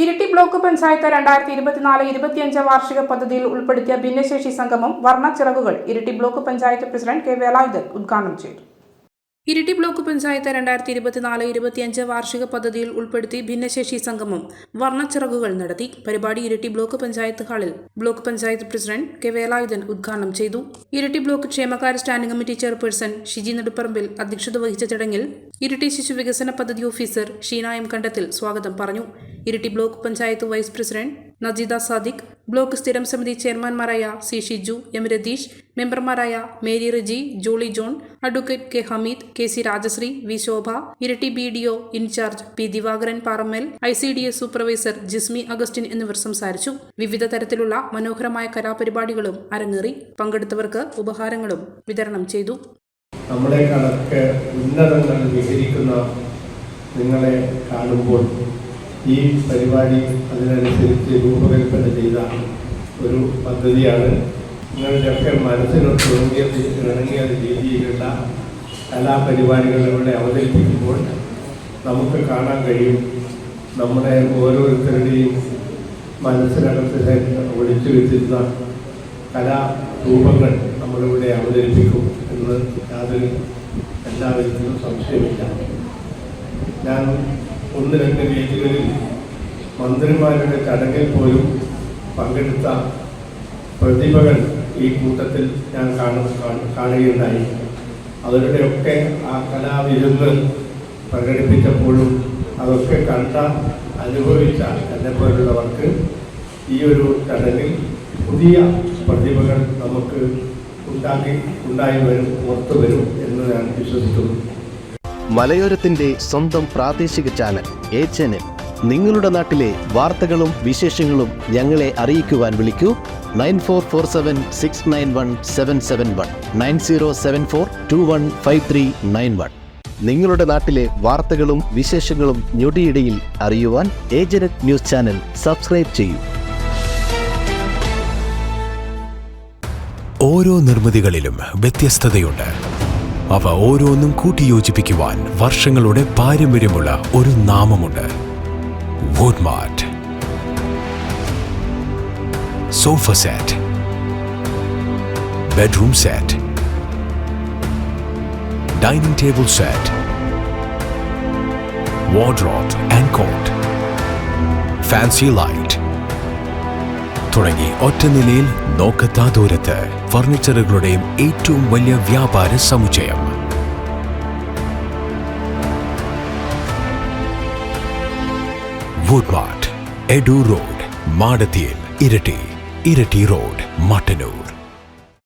Iritty block panchayat 2024-25 വാർഷിക പദ്ധതിയിൽ ഉൾപ്പെടുത്തിയ ഭിന്നശേഷി സംഗമം വർണ്ണച്ചിറകുകൾ Iritty block panchayat president K Velayudhan ഉദ്ഘാടനം ചെയ്തു. ഇരിട്ടി ബ്ലോക്ക് പഞ്ചായത്ത് 2024-25 വാർഷിക പദ്ധതിയിൽ ഉൾപ്പെടുത്തി ഭിന്നശേഷി സംഗമം വർണ്ണച്ചിറകുകൾ നടത്തി. പരിപാടി ഇരിട്ടി ബ്ലോക്ക് പഞ്ചായത്ത് ഹാളിൽ block panchayat president K Velayudhan ഉദ്ഘാടനം ചെയ്തു. ഇരിട്ടി ബ്ലോക്ക് ക്ഷേമകാര്യ standing committee chairperson Shiji Nedupparambil അധ്യക്ഷത വഹിച്ച ചടങ്ങിൽ ഇരിട്ടി ശിശു വികസന പദ്ധതി ഓഫീസർ ഷീന എം കണ്ടത്തിൽ സ്വാഗതം പറഞ്ഞു. Iritty block panchayat vice president Najeeda Sadiq, block സ്ഥിരം സമിതി ചെയർമാൻമാരായ സി ഷിജു, എം രതീഷ്, മെമ്പർമാരായ Mary Reji, Jolly John, advocate K Hameed, K C Rajasree, V Shobha, Iritty BDO in charge P Divakaran Parammal, ICDS supervisor Jismi Augustine എന്നിവർ സംസാരിച്ചു. വിവിധ തരത്തിലുള്ള മനോഹരമായ കലാപരിപാടികളും അരങ്ങേറി. പങ്കെടുത്തവർക്ക് ഉപഹാരങ്ങളും വിതരണം ചെയ്തു. നമ്മുടെ കണക്ക് ഉന്നതങ്ങൾ വിഹരിക്കുന്ന നിങ്ങളെ കാണുമ്പോൾ ഈ പരിപാടി അതിനനുസരിച്ച് രൂപകൽപ്പന ചെയ്ത ഒരു പദ്ധതിയാണ്. നിങ്ങളുടെയൊക്കെ മനസ്സിനോട് ഇണങ്ങിയ രീതിയിലുള്ള കലാപരിപാടികൾ ഇവിടെ അവതരിപ്പിക്കുമ്പോൾ നമുക്ക് കാണാൻ കഴിയും നമ്മുടെ ഓരോരുത്തരുടെയും മനസ്സിനകത്ത് ഒളിച്ചു വെച്ചിരുന്ന കലാരൂപങ്ങൾ നമ്മളിവിടെ അവതരിപ്പിക്കും എന്ന് യാതൊരു എല്ലാവരും സംശയമില്ല. ഞാൻ 1-2 വേദികളിൽ മന്ത്രിമാരുടെ ചടങ്ങിൽ പോലും പങ്കെടുത്ത പ്രതിഭകൾ ഈ കൂട്ടത്തിൽ ഞാൻ കാണുകയുണ്ടായി. അവരുടെയൊക്കെ ആ കലാവിരുന്ന് പ്രകടിപ്പിച്ചപ്പോഴും അതൊക്കെ അനുഭവിച്ച എന്നെപ്പോലുള്ളവർക്ക് ഈ ഒരു ചടങ്ങിൽ പുതിയ പ്രതിഭകൾ നമുക്ക് ഉണ്ടായി വരും, പുറത്തു വരും എന്ന് ഞാൻ വിശ്വസിക്കുന്നു. മലയോരത്തിന്റെ സ്വന്തം പ്രാദേശിക ചാനൽ A-Channel. നിങ്ങളുടെ നാട്ടിലെ വാർത്തകളും വിശേഷങ്ങളും ഞങ്ങളെ അറിയിക്കുവാൻ വിളിക്കൂ 9447691771 9074215391. നിങ്ങളുടെ നാട്ടിലെ വാർത്തകളും വിശേഷങ്ങളും ഞൊടിയിടയിൽ അറിയുവാൻ A-Channel ന്യൂസ് ചാനൽ സബ്സ്ക്രൈബ് ചെയ്യൂ. ഓരോ നിർമ്മിതികളിലും വ്യത്യസ്തതയുണ്ട്. അവ ഓരോന്നും കൂട്ടിയോജിപ്പിക്കുവാൻ വർഷങ്ങളുടെ പാരമ്പര്യമുള്ള ഒരു നാമമുണ്ട്. Woodmart. Sofa set, bedroom set, dining table set, wardrobe and cot, fancy light തുടങ്ങി ഒറ്റ നിലയിൽ നോക്കത്താ ദൂരത്ത് ഫർണിച്ചറുകളുടെയും ഏറ്റവും വലിയ വ്യാപാര സമുച്ചയം. വുഡ്മാർട്ട്, എഡു റോഡ്, മാടത്തിയിൽ, ഇരട്ടി റോഡ്, മട്ടന്നൂർ.